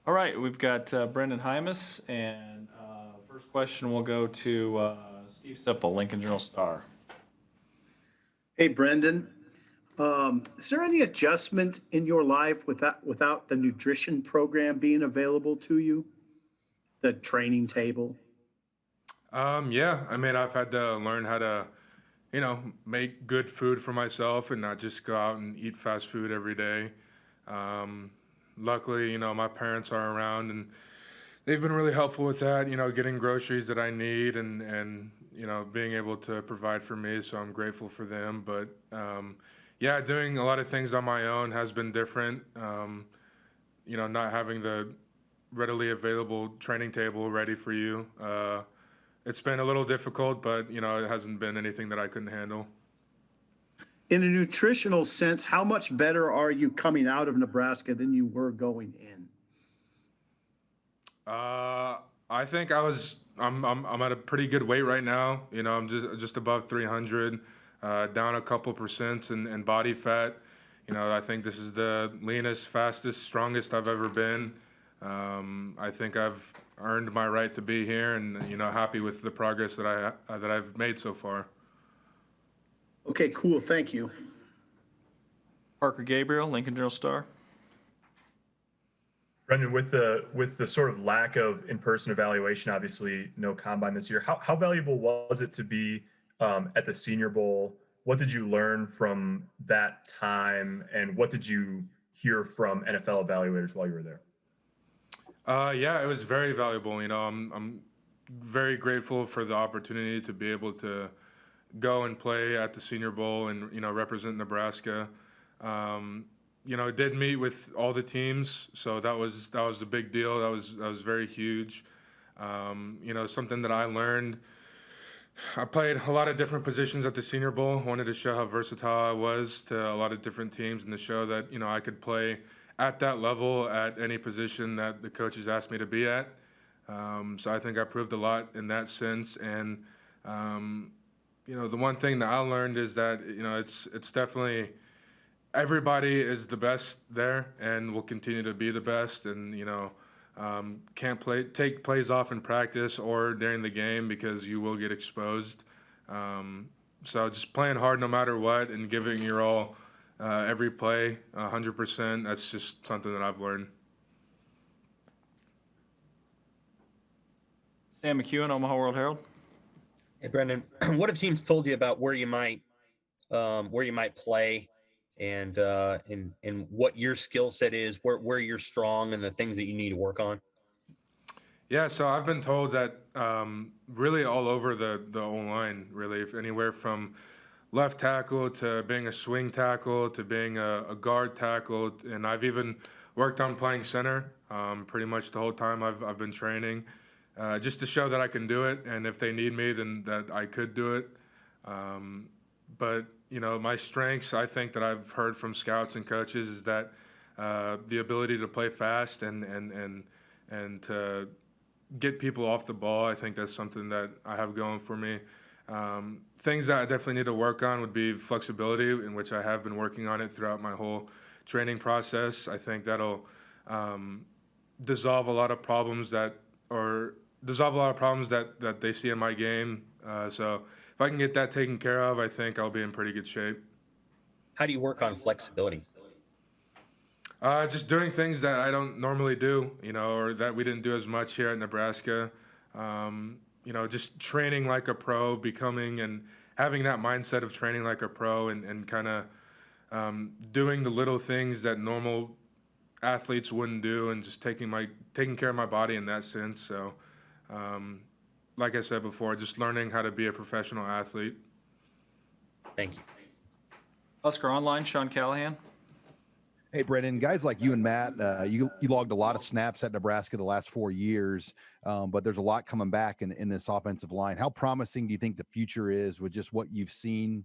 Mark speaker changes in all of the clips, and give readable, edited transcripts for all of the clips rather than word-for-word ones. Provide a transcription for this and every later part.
Speaker 1: All right, we've got Brenden Jaimes, and first question will go to Steve Sipple, Lincoln Journal-Star.
Speaker 2: Hey, Brenden. Is there any adjustment in your life without the nutrition program being available to you? The training table?
Speaker 3: Yeah, I mean, I've had to learn how to, make good food for myself and not just go out and eat fast food every day. Um, Luckily, my parents are around and they've been really helpful with that, getting groceries that I need and being able to provide for me. So I'm grateful for them. But yeah, doing a lot of things on my own has been different. Not having the readily available training table ready for you. It's been a little difficult, but it hasn't been anything that I couldn't handle.
Speaker 2: In a nutritional sense, how much better are you coming out of Nebraska than you were going in?
Speaker 3: I think I'm at a pretty good weight right now. I'm just above 300, down a couple percent in body fat. I think this is the leanest, fastest, strongest I've ever been. I think I've earned my right to be here, and happy with the progress that I've made so far.
Speaker 2: Okay, cool. Thank you.
Speaker 1: Parker Gabriel, Lincoln Journal-Star.
Speaker 4: Brendan, with the sort of lack of in-person evaluation, obviously no combine this year. How valuable was it to be at the Senior Bowl? What did you learn from that time, and what did you hear from NFL evaluators while you were there?
Speaker 3: Yeah, it was very valuable. I'm very grateful for the opportunity to be able to go and play at the Senior Bowl and represent Nebraska. Did meet with all the teams, so that was a big deal. That was very huge. Something that I learned. I played a lot of different positions at the Senior Bowl. Wanted to show how versatile I was to a lot of different teams, and to show that I could play at that level at any position that the coaches asked me to be at. So I think I proved a lot in that sense. And the one thing that I learned is that it's definitely everybody is the best there and will continue to be the best. And can't take plays off in practice or during the game because you will get exposed. So just playing hard no matter what and giving your all every play 100%. That's just something that I've learned.
Speaker 1: Sam McEwen, Omaha World Herald.
Speaker 5: Hey, Brendan, what have teams told you about where you might play, and what your skill set is, where you're strong, and the things that you need to work on?
Speaker 3: Yeah, so I've been told that really all over the O-line, really, if anywhere from left tackle to being a swing tackle to being a guard tackle, and I've even worked on playing center pretty much the whole time I've been training, just to show that I can do it, and if they need me, then that I could do it. But my strengths, I think that I've heard from scouts and coaches, is that the ability to play fast and to get people off the ball. I think that's something that I have going for me. Things that I definitely need to work on would be flexibility, in which I have been working on it throughout my whole training process. I think that'll dissolve a lot of problems that they see in my game. So if I can get that taken care of, I think I'll be in pretty good shape.
Speaker 5: How do you work on flexibility?
Speaker 3: Just doing things that I don't normally do, or that we didn't do as much here at Nebraska. Just training like a pro, becoming and having that mindset of training like a pro, and kind of doing the little things that normal athletes wouldn't do, and just taking care of my body in that sense. So, like I said before, just learning how to be a professional athlete.
Speaker 5: Thank you.
Speaker 1: Husker Online, Sean Callahan.
Speaker 6: Hey, Brendan, guys like you and Matt, you logged a lot of snaps at Nebraska the last 4 years, but there's a lot coming back in this offensive line. How promising do you think the future is with just what you've seen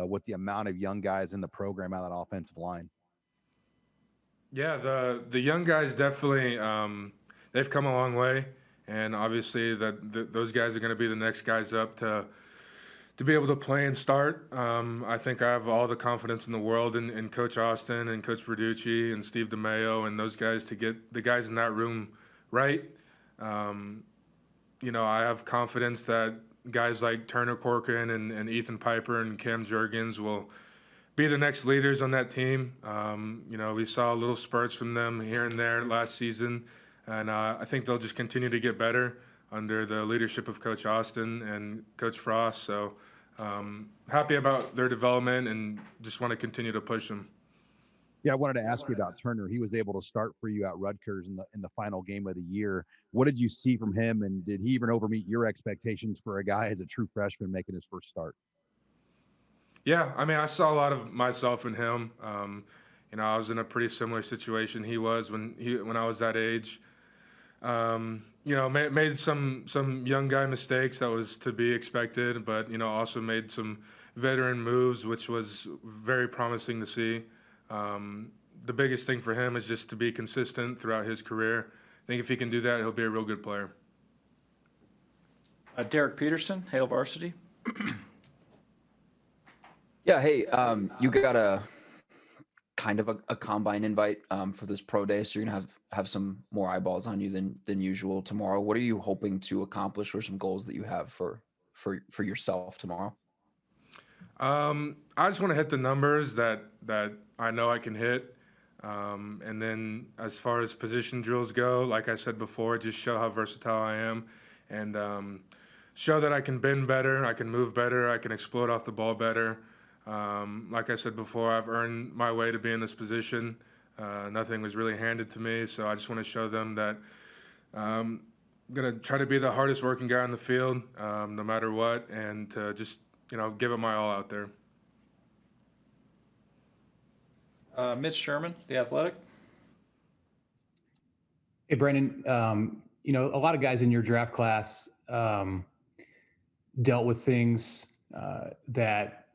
Speaker 6: with the amount of young guys in the program out of that offensive line?
Speaker 3: Yeah, the young guys definitely they've come a long way, and obviously those guys are going to be the next guys up to to be able to play and start. I think I have all the confidence in the world in Coach Austin and Coach Verducci and Steve DeMayo and those guys to get the guys in that room right. I have confidence that guys like Turner Corcoran and Ethan Piper and Cam Jurgens will be the next leaders on that team. We saw little spurts from them here and there last season, and I think they'll just continue to get better under the leadership of Coach Austin and Coach Frost. So happy about their development and just want to continue to push them.
Speaker 6: Yeah, I wanted to ask you about Turner. He was able to start for you at Rutgers in the final game of the year. What did you see from him, and did he even overmeet your expectations for a guy as a true freshman making his first start?
Speaker 3: Yeah, I mean, I saw a lot of myself in him. I was in a pretty similar situation he was when I was that age. Made some young guy mistakes that was to be expected, but also made some veteran moves, which was very promising to see. The biggest thing for him is just to be consistent throughout his career. I think if he can do that, he'll be a real good player.
Speaker 1: Derek Peterson, Hale Varsity.
Speaker 7: Yeah, hey, you got a kind of a combine invite for this pro day, so you're gonna have some more eyeballs on you than usual tomorrow. What are you hoping to accomplish, or some goals that you have for yourself tomorrow?
Speaker 3: I just want to hit the numbers that I know I can hit. And then as far as position drills go, like I said before, just show how versatile I am and show that I can bend better, I can move better, I can explode off the ball better. Like I said before, I've earned my way to be in this position. Nothing was really handed to me, so I just want to show them that I'm going to try to be the hardest working guy on the field, no matter what, and to just give it my all out there.
Speaker 1: Mitch Sherman, The Athletic.
Speaker 8: Hey, Brenden, a lot of guys in your draft class dealt with things that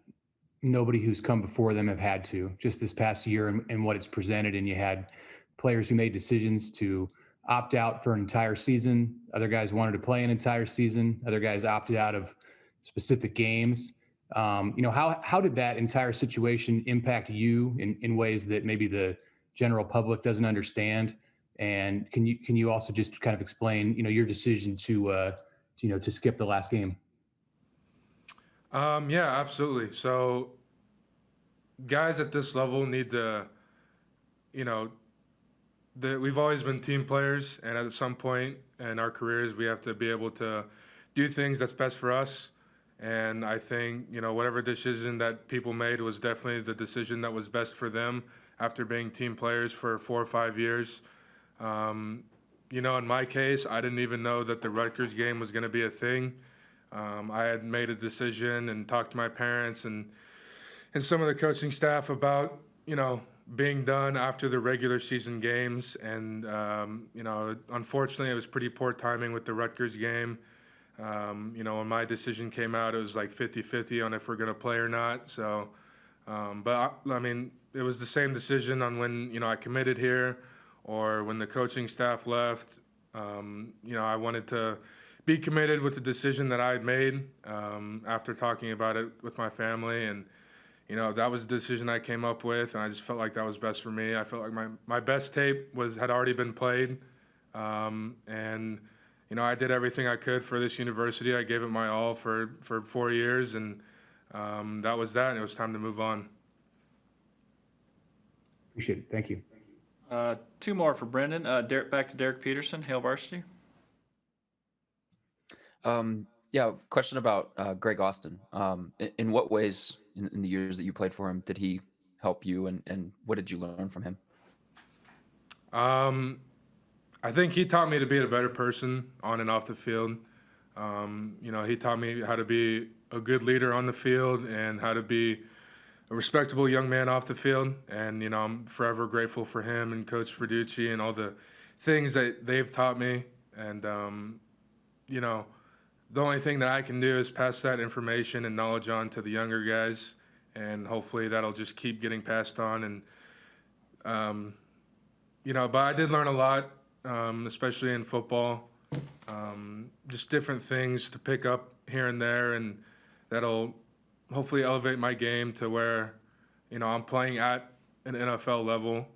Speaker 8: nobody who's come before them have had to, just this past year and what it's presented. And you had players who made decisions to opt out for an entire season. Other guys wanted to play an entire season. Other guys opted out of specific games. How did that entire situation impact you in ways that maybe the general public doesn't understand? And can you also just kind of explain, your decision to skip the last game?
Speaker 3: Yeah, absolutely. So guys at this level need to, we've always been team players, and at some point in our careers, we have to be able to do things that's best for us. And I think, whatever decision that people made was definitely the decision that was best for them after being team players for 4 or 5 years. In my case, I didn't even know that the Rutgers game was going to be a thing. I had made a decision and talked to my parents and some of the coaching staff about, being done after the regular season games. And, unfortunately, it was pretty poor timing with the Rutgers game. When my decision came out, it was like 50-50 on if we're going to play or not. So, it was the same decision on when, I committed here or when the coaching staff left. I wanted to be committed with the decision that I had made after talking about it with my family. And, that was the decision I came up with, and I just felt like that was best for me. I felt like my best tape had already been played. I did everything I could for this university. I gave it my all for 4 years, and that was that, and it was time to move on.
Speaker 8: Appreciate it. Thank you.
Speaker 1: 2 more for Brenden. Back to Derek Peterson, Hale Varsity.
Speaker 7: Question about Greg Austin. In what ways in the years that you played for him did he help you, and what did you learn from him?
Speaker 3: I think he taught me to be a better person on and off the field. He taught me how to be a good leader on the field and how to be a respectable young man off the field. And, I'm forever grateful for him and Coach Verducci and all the things that they've taught me. And, the only thing that I can do is pass that information and knowledge on to the younger guys. And hopefully that'll just keep getting passed on. And, but I did learn a lot. Especially in football, just different things to pick up here and there, and that'll hopefully elevate my game to where, I'm playing at an NFL level.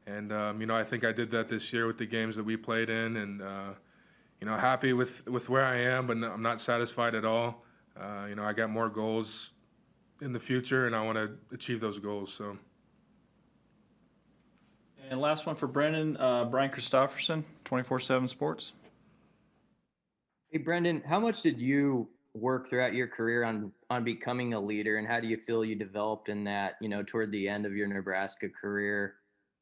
Speaker 3: And, I think I did that this year with the games that we played in, and, happy with where I am, but I'm not satisfied at all. I got more goals in the future, and I want to achieve those goals. So.
Speaker 1: And last one for Brendan, Brian Christopherson, 24/7 Sports.
Speaker 9: Hey, Brenden, how much did you work throughout your career on becoming a leader, and how do you feel you developed in that, toward the end of your Nebraska career?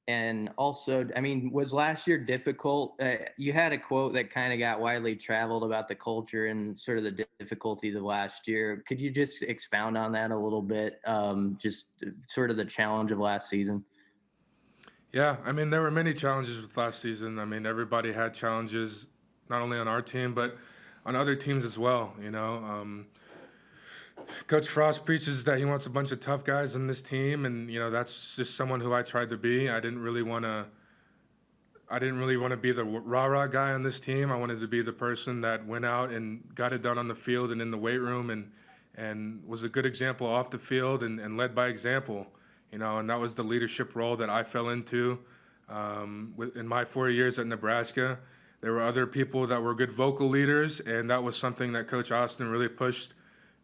Speaker 9: And also, I mean, was last year difficult? You had a quote that kind of got widely traveled about the culture and sort of the difficulties of last year. Could you just expound on that a little bit? Just sort of the challenge of last season.
Speaker 3: Yeah, I mean, there were many challenges with last season. I mean, everybody had challenges, not only on our team, but on other teams as well. Coach Frost preaches that he wants a bunch of tough guys on this team, and that's just someone who I tried to be. I didn't really want to be the rah-rah guy on this team. I wanted to be the person that went out and got it done on the field and in the weight room, and was a good example off the field, and led by example. And that was the leadership role that I fell into in my 4 years at Nebraska. There were other people that were good vocal leaders, and that was something that Coach Austin really pushed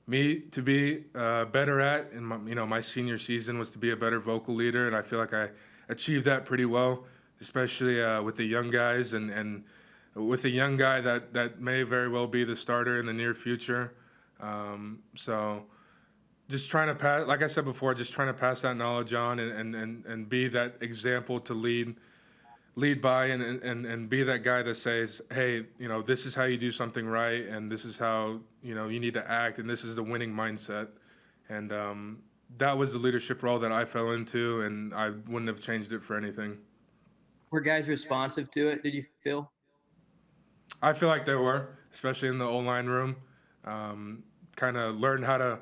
Speaker 3: me to be better at. And my senior season was to be a better vocal leader, and I feel like I achieved that pretty well, especially with the young guys, and with a young guy that may very well be the starter in the near future. So just trying to pass, like I said before, just trying to pass that knowledge on, and be that example to lead by, and be that guy that says, hey, this is how you do something right, and this is how you need to act, and this is the winning mindset. And that was the leadership role that I fell into, and I wouldn't have changed it for anything.
Speaker 9: Were guys responsive to it, did you feel?
Speaker 3: I feel like they were, especially in the O-line room. Kind of learned how to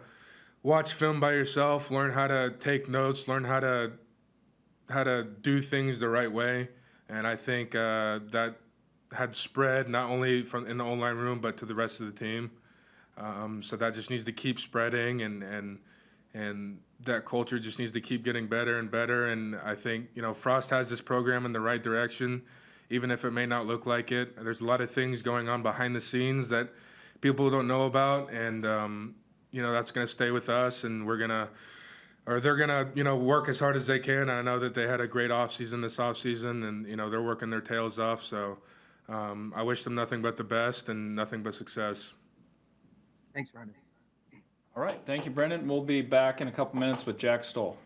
Speaker 3: watch film by yourself, learn how to take notes, learn how to do things the right way. And I think that had spread not only from in the O-line room, but to the rest of the team. So that just needs to keep spreading, and that culture just needs to keep getting better and better. And I think, Frost has this program in the right direction, even if it may not look like it. There's a lot of things going on behind the scenes that people don't know about, and that's going to stay with us, and they're going to, work as hard as they can. I know that they had a great offseason this offseason, and, they're working their tails off. So I wish them nothing but the best and nothing but success.
Speaker 9: Thanks, Brenden.
Speaker 1: All right, thank you, Brendan. We'll be back in a couple minutes with Jack Stoll.